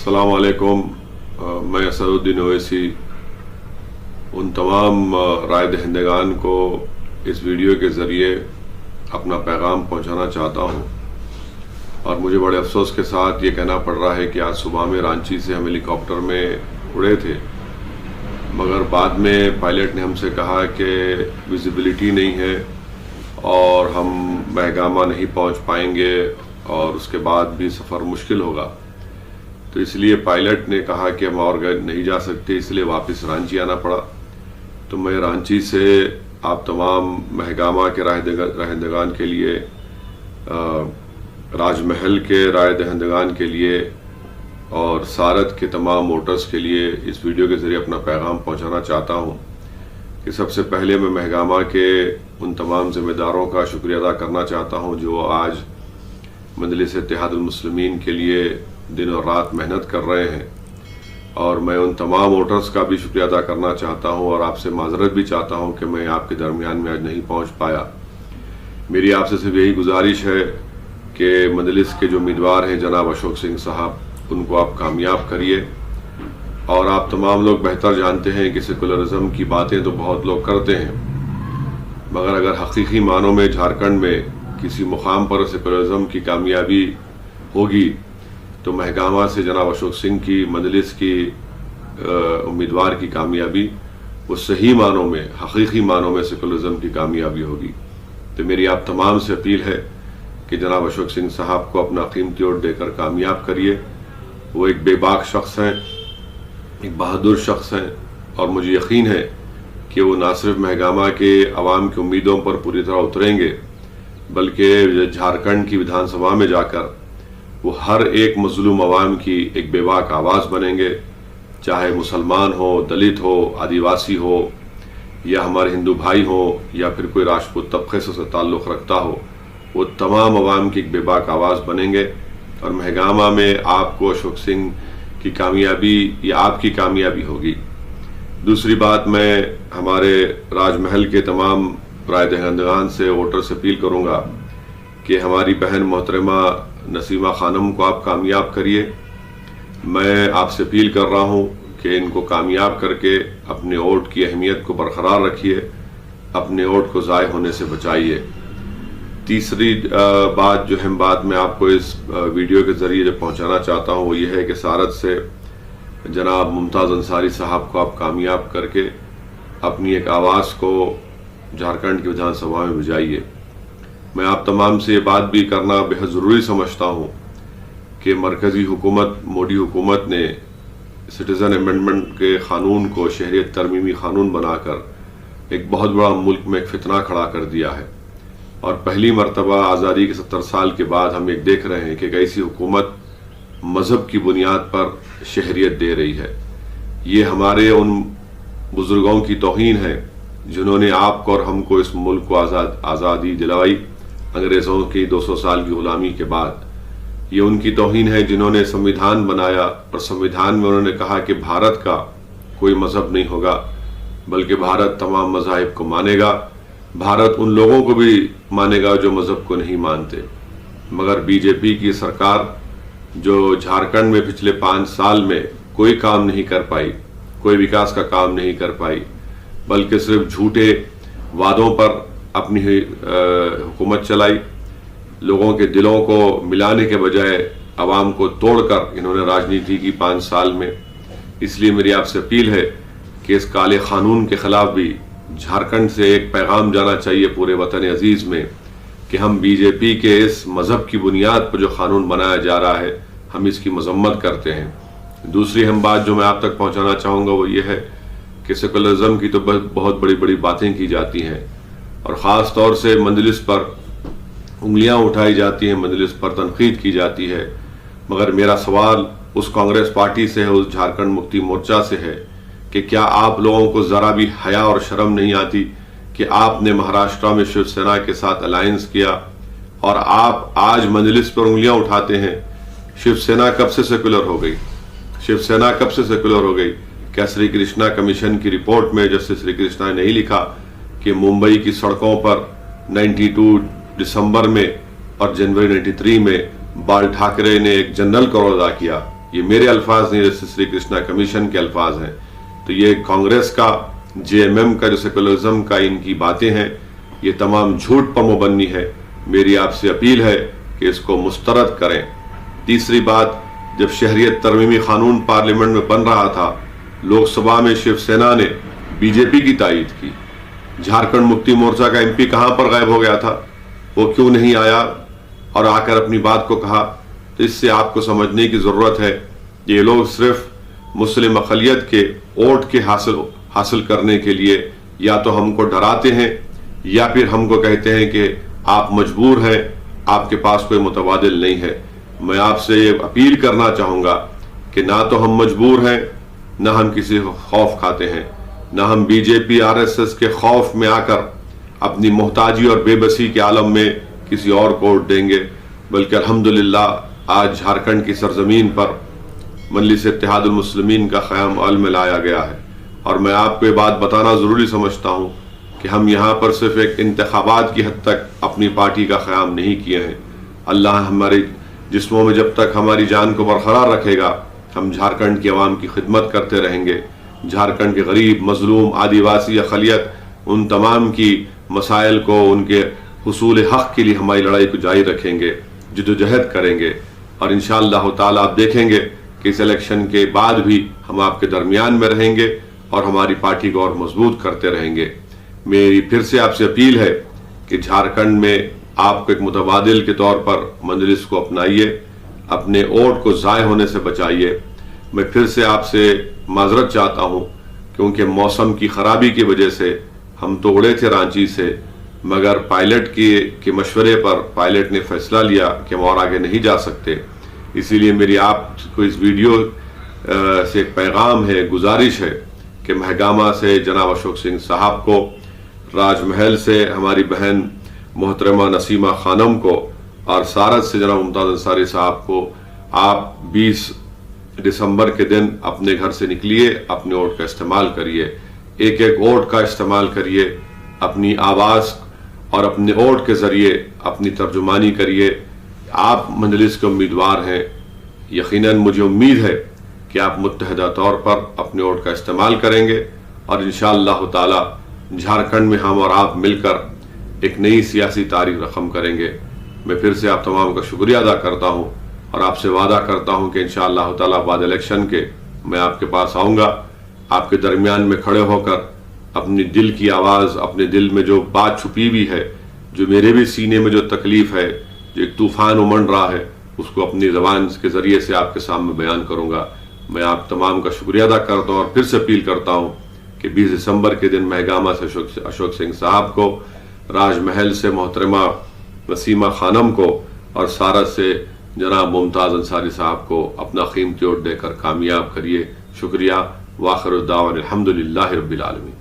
अस्सलाम वालेकुम। मैं असदुद्दीन ओवैसी उन तमाम राय दहिंदगान को इस वीडियो के ज़रिए अपना पैगाम पहुंचाना चाहता हूं और मुझे बड़े अफसोस के साथ ये कहना पड़ रहा है कि आज सुबह में रांची से हम हेलीकॉप्टर में उड़े थे, मगर बाद में पायलट ने हमसे कहा कि विजिबिलिटी नहीं है और हम महगामा नहीं पहुंच पाएंगे और उसके बाद भी सफ़र मुश्किल होगा। तो इसलिए पायलट ने कहा कि हम और नहीं जा सकते, इसलिए वापस रांची आना पड़ा। तो मैं रांची से आप तमाम महगामा के राय दहिंदगान के लिए, राजमहल के राय दहिंदगान के लिए और सारत के तमाम वोटर्स के लिए इस वीडियो के ज़रिए अपना पैगाम पहुंचाना चाहता हूं कि सबसे पहले मैं महगामा के उन तमाम ज़िम्मेदारों का शुक्रिया अदा करना चाहता हूं जो आज मजलिस इत्तेहादुल मुस्लिमीन के लिए दिन और रात मेहनत कर रहे हैं, और मैं उन तमाम वोटर्स का भी शुक्रिया अदा करना चाहता हूं और आपसे माजरत भी चाहता हूं कि मैं आपके दरमियान में आज नहीं पहुंच पाया। मेरी आपसे सिर्फ यही गुजारिश है कि मजलिस के जो उम्मीदवार हैं जनाब अशोक सिंह साहब, उनको आप कामयाब करिए। और आप तमाम लोग बेहतर जानते हैं कि सेकुलरिज्म की बातें तो बहुत लोग करते हैं, मगर अगर हकीकी मानों में झारखंड में किसी मुकाम पर सेकुलरिज्म की कामयाबी होगी तो महगामा से जनाब अशोक सिंह की मजलिस की उम्मीदवार की कामयाबी वो सही मानों में, हकीकी मानों में सेकुलरिज्म की कामयाबी होगी। तो मेरी आप तमाम से अपील है कि जनाब अशोक सिंह साहब को अपना कीमती वोट देकर कामयाब करिए। वो एक बेबाक शख्स हैं, एक बहादुर शख्स हैं और मुझे यकीन है कि वो ना सिर्फ महगामा के अवाम की उम्मीदों पर पूरी तरह उतरेंगे, बल्कि झारखंड की विधानसभा में जाकर वो हर एक मजलूम अवाम की एक बेबाक आवाज़ बनेंगे, चाहे मुसलमान हो, दलित हो, आदिवासी हो या हमारे हिंदू भाई हो या फिर कोई राजपूत तबके से ताल्लुक़ रखता हो। वो तमाम अवाम की एक बेबाक आवाज़ बनेंगे और महगामा में आपको अशोक सिंह की कामयाबी या आपकी कामयाबी होगी। दूसरी बात, मैं हमारे राजमहल के तमाम राय दहिंदगान से वोटर से अपील करूँगा कि हमारी बहन मोहतरमा नसीमा खानम को आप कामयाब करिए। मैं आपसे अपील कर रहा हूँ कि इनको कामयाब करके अपने वोट की अहमियत को बरकरार रखिए, अपने वोट को ज़ाय होने से बचाइए। तीसरी बात जो अहम बात मैं आपको इस वीडियो के ज़रिए जो पहुँचाना चाहता हूँ वो ये है कि सारत से जनाब मुमताज़ अंसारी साहब को आप कामयाब करके अपनी एक आवाज़ को झारखंड की विधानसभा में भिजाइए। मैं आप तमाम से ये बात भी करना बेहद ज़रूरी समझता हूँ कि मरकज़ी हुकूमत, मोदी हुकूमत ने सिटीज़न अमेंडमेंट के क़ानून को शहरियत तरमीमी क़ानून बनाकर एक बहुत बड़ा मुल्क में एक फितना खड़ा कर दिया है और पहली मरतबा आज़ादी के 70 साल के बाद हम एक देख रहे हैं कि कैसी हुकूमत मज़हब की बुनियाद पर शहरियत दे रही है। ये हमारे उन बुज़ुर्गों की तौहीन है जिन्होंने आपको और हमको इस मुल्क को आज़ादी दिलवाई अंग्रेज़ों की 200 साल की ग़ुलामी के बाद। ये उनकी तौहीन है जिन्होंने संविधान बनाया और संविधान में उन्होंने कहा कि भारत का कोई मज़हब नहीं होगा बल्कि भारत तमाम मज़ाहिब को मानेगा, भारत उन लोगों को भी मानेगा जो मज़हब को नहीं मानते। मगर बीजेपी की सरकार जो झारखंड में पिछले 5 साल में कोई काम नहीं कर पाई, कोई विकास का काम नहीं कर पाई, बल्कि सिर्फ झूठे वादों पर अपनी हुकूमत चलाई। लोगों के दिलों को मिलाने के बजाय अवाम को तोड़कर इन्होंने राजनीति की 5 साल में। इसलिए मेरी आपसे अपील है कि इस काले क़ानून के ख़िलाफ़ भी झारखंड से एक पैगाम जाना चाहिए पूरे वतन अजीज़ में कि हम बीजेपी के इस मज़हब की बुनियाद पर जो क़ानून बनाया जा रहा है हम इसकी मजम्मत करते हैं। दूसरी हम बात जो मैं आप तक पहुँचाना चाहूँगा वो ये है कि सेकुलरिज्म की तो बहुत बड़ी बड़ी बातें की जाती हैं और ख़ास तौर से मजलिस पर उंगलियां उठाई जाती हैं, मजलिस पर तनकीद की जाती है। मगर मेरा सवाल उस कांग्रेस पार्टी से है, उस झारखंड मुक्ति मोर्चा से है कि क्या आप लोगों को ज़रा भी हया और शर्म नहीं आती कि आपने महाराष्ट्र में शिवसेना के साथ अलायंस किया और आप आज मजलिस पर उंगलियां उठाते हैं। शिवसेना कब से सेकुलर हो गई? शिवसेना कब से सेकुलर हो गई? क्या श्री कृष्णा कमीशन की रिपोर्ट में जस्टिस श्री कृष्णा ने नहीं लिखा कि मुंबई की सड़कों पर 92 दिसंबर में और जनवरी 93 में बाल ठाकरे ने एक जनरल का अदा किया یہ میرے الفاظ نہیں، جیسے سری کرشنا کمیشن کے الفاظ ہیں. تو یہ کانگریس کا، JMM کا جو سیکولرزم کا ان کی باتیں ہیں، یہ تمام جھوٹ پر مبنی ہے. میری آپ سے اپیل ہے کہ اس کو مسترد کریں. تیسری بات، جب شہریت ترمیمی قانون پارلیمنٹ میں بن رہا تھا، لوک سبھا میں شیو سینا نے BJP کی تائید کی. جھارکھنڈ مکتی مورچہ کا MP کہاں پر غائب ہو گیا تھا؟ وہ کیوں نہیں آیا اور آ کر اپنی بات کو کہا؟ تو اس سے آپ کو سمجھنے کی ضرورت ہے کہ یہ لوگ صرف مسلم اقلیت کے ووٹ کے حاصل کرنے کے لیے یا تو ہم کو ڈراتے ہیں یا پھر ہم کو کہتے ہیں کہ آپ مجبور ہیں، آپ کے پاس کوئی متبادل نہیں ہے. میں آپ سے یہ اپیل کرنا چاہوں گا کہ نہ تو ہم مجبور ہیں، نہ ہم کسی خوف کھاتے ہیں، نہ ہم BJP RSS کے خوف میں آ کر اپنی محتاجی اور بے بسی کے عالم میں کسی اور کو ووٹ دیں گے. بلکہ الحمدللہ آج جھارکھنڈ کی سرزمین پر مجلس اتحاد المسلمین کا قیام عمل میں لایا گیا ہے. اور میں آپ کو یہ بات بتانا ضروری سمجھتا ہوں کہ ہم یہاں پر صرف ایک انتخابات کی حد تک اپنی پارٹی کا قیام نہیں کیے ہیں. اللہ ہمارے جسموں میں جب تک ہماری جان کو برقرار رکھے گا، ہم جھارکھنڈ کی عوام کی خدمت کرتے رہیں گے. جھارکھنڈ کے غریب، مظلوم، آدیواسی اقلیت، ان تمام کی مسائل کو، ان کے حصول حق کے لیے ہماری لڑائی کو جاری رکھیں گے، جدوجہد کریں گے. اور انشاءاللہ تعالی آپ دیکھیں گے کہ اس الیکشن کے بعد بھی ہم آپ کے درمیان میں رہیں گے اور ہماری پارٹی کو اور مضبوط کرتے رہیں گے. میری پھر سے آپ سے اپیل ہے کہ جھارکھنڈ میں آپ کو ایک متبادل کے طور پر مجلس کو اپنائیے، اپنے ووٹ کو ضائع ہونے سے بچائیے. میں پھر سے آپ سے معذرت چاہتا ہوں کیونکہ موسم کی خرابی کی وجہ سے ہم تو اڑے تھے رانچی سے، مگر پائلٹ کے مشورے پر پائلٹ نے فیصلہ لیا کہ ہم اور آگے نہیں جا سکتے. اسی لیے میری آپ کو اس ویڈیو سے ایک پیغام ہے، گزارش ہے کہ مہگامہ سے جناب اشوک سنگھ صاحب کو، راج محل سے ہماری بہن محترمہ نسیمہ خانم کو، اور سارت سے جناب ممتاز انصاری صاحب کو، آپ 20 دسمبر کے دن اپنے گھر سے نکلیے، اپنے ووٹ کا استعمال کریے. ایک ایک ووٹ کا استعمال کریے، اپنی آواز اور اپنے ووٹ کے ذریعے اپنی ترجمانی کریے. آپ مجلس کے امیدوار ہیں. یقیناً مجھے امید ہے کہ آپ متحدہ طور پر اپنے ووٹ کا استعمال کریں گے اور انشاءاللہ تعالی جھارکھنڈ میں ہم اور آپ مل کر ایک نئی سیاسی تاریخ رقم کریں گے. میں پھر سے آپ تمام کا شکریہ ادا کرتا ہوں اور آپ سے وعدہ کرتا ہوں کہ انشاءاللہ تعالی بعد الیکشن کے میں آپ کے پاس آؤں گا، آپ کے درمیان میں کھڑے ہو کر اپنی دل کی آواز، اپنے دل میں جو بات چھپی ہوئی ہے، جو میرے بھی سینے میں جو تکلیف ہے، جو ایک طوفان امنڈ رہا ہے، اس کو اپنی زبان کے ذریعے سے آپ کے سامنے بیان کروں گا. میں آپ تمام کا شکریہ ادا کرتا ہوں اور پھر سے اپیل کرتا ہوں کہ 20 دسمبر کے دن مہگامہ سے اشوک سنگھ صاحب کو، راج محل سے محترمہ نسیمہ خانم کو اور سارت سے جناب ممتاز انصاری صاحب کو اپنا قیمتی ووٹ دے کر کامیاب کریے. شکریہ. وآخر الدعوانا الحمدللہ رب العالمین.